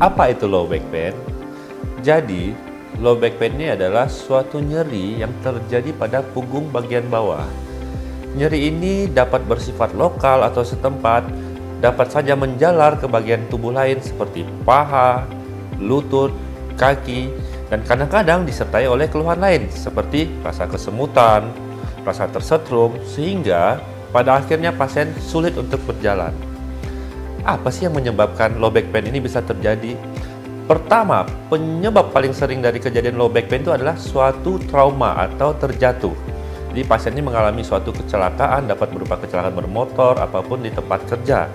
Apa itu low back pain? Jadi, low back pain ini adalah suatu nyeri yang terjadi pada punggung bagian bawah. Nyeri ini dapat bersifat lokal atau setempat, dapat saja menjalar ke bagian tubuh lain seperti paha, lutut, kaki, dan kadang-kadang disertai oleh keluhan lain seperti rasa kesemutan, rasa tersetrum, sehingga pada akhirnya pasien sulit untuk berjalan. Apa sih yang menyebabkan low back pain ini bisa terjadi? Pertama, penyebab paling sering dari kejadian low back pain itu adalah suatu trauma atau terjatuh. Jadi pasien ini mengalami suatu kecelakaan, dapat berupa kecelakaan bermotor, apapun di tempat kerja.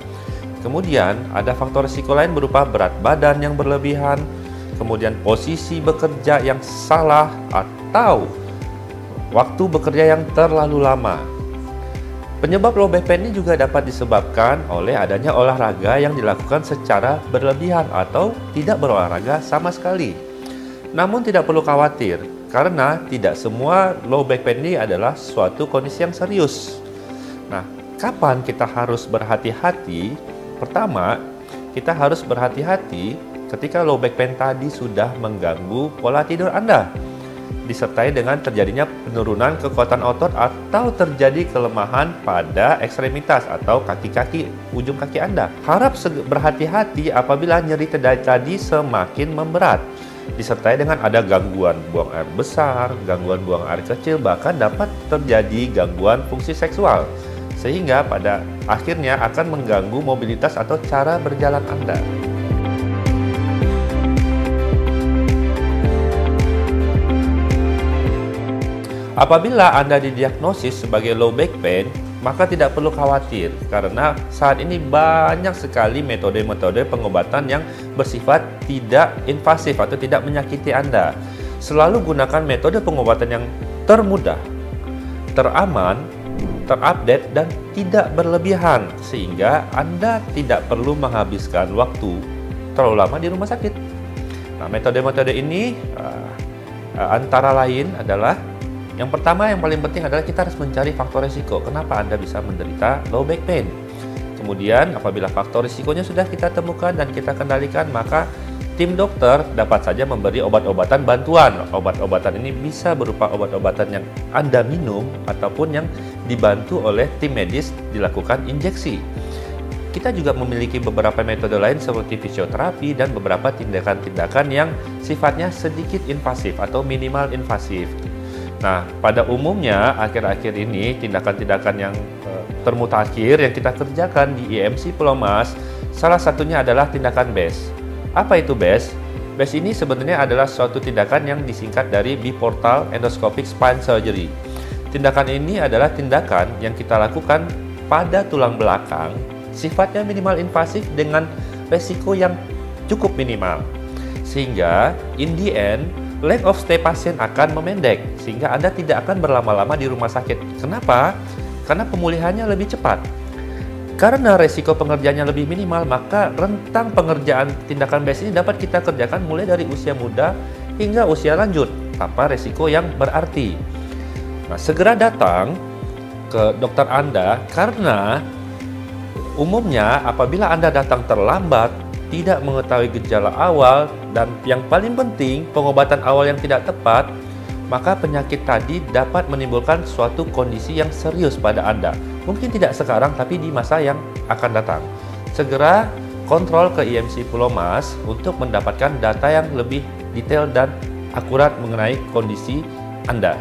Kemudian ada faktor risiko lain berupa berat badan yang berlebihan, kemudian posisi bekerja yang salah, atau waktu bekerja yang terlalu lama. Penyebab low back pain ini juga dapat disebabkan oleh adanya olahraga yang dilakukan secara berlebihan atau tidak berolahraga sama sekali. Namun tidak perlu khawatir, karena tidak semua low back pain ini adalah suatu kondisi yang serius. Nah, kapan kita harus berhati-hati? Pertama, kita harus berhati-hati ketika low back pain tadi sudah mengganggu pola tidur Anda, disertai dengan terjadinya penurunan kekuatan otot atau terjadi kelemahan pada ekstremitas atau kaki-kaki, ujung kaki Anda. Harap berhati-hati apabila nyeri tadi semakin memberat, disertai dengan ada gangguan buang air besar, gangguan buang air kecil, bahkan dapat terjadi gangguan fungsi seksual, sehingga pada akhirnya akan mengganggu mobilitas atau cara berjalan Anda. Apabila Anda didiagnosis sebagai low back pain, maka tidak perlu khawatir, karena saat ini banyak sekali metode-metode pengobatan yang bersifat tidak invasif atau tidak menyakiti Anda. Selalu gunakan metode pengobatan yang termudah, teraman, terupdate, dan tidak berlebihan, sehingga Anda tidak perlu menghabiskan waktu terlalu lama di rumah sakit. Nah, metode-metode ini antara lain adalah, yang pertama, yang paling penting adalah kita harus mencari faktor risiko. Kenapa Anda bisa menderita low back pain? Kemudian, apabila faktor risikonya sudah kita temukan dan kita kendalikan, maka tim dokter dapat saja memberi obat-obatan bantuan. Obat-obatan ini bisa berupa obat-obatan yang Anda minum ataupun yang dibantu oleh tim medis dilakukan injeksi. Kita juga memiliki beberapa metode lain seperti fisioterapi dan beberapa tindakan-tindakan yang sifatnya sedikit invasif atau minimal invasif. Nah, pada umumnya akhir-akhir ini tindakan-tindakan yang termutakhir yang kita kerjakan di IMC Pulau Mas, salah satunya adalah tindakan BES. Apa itu BES? BES ini sebenarnya adalah suatu tindakan yang disingkat dari Biportal Endoscopic Spine Surgery. Tindakan ini adalah tindakan yang kita lakukan pada tulang belakang, sifatnya minimal invasif dengan resiko yang cukup minimal. Sehingga in the end, length of stay pasien akan memendek, sehingga Anda tidak akan berlama-lama di rumah sakit. Kenapa? Karena pemulihannya lebih cepat. Karena resiko pengerjaannya lebih minimal, maka rentang pengerjaan tindakan BES ini dapat kita kerjakan mulai dari usia muda hingga usia lanjut, tanpa resiko yang berarti. Nah, segera datang ke dokter Anda, karena umumnya apabila Anda datang terlambat, tidak mengetahui gejala awal, dan yang paling penting pengobatan awal yang tidak tepat, maka penyakit tadi dapat menimbulkan suatu kondisi yang serius pada Anda. Mungkin tidak sekarang, tapi di masa yang akan datang. Segera kontrol ke IMC Pulau Mas untuk mendapatkan data yang lebih detail dan akurat mengenai kondisi Anda.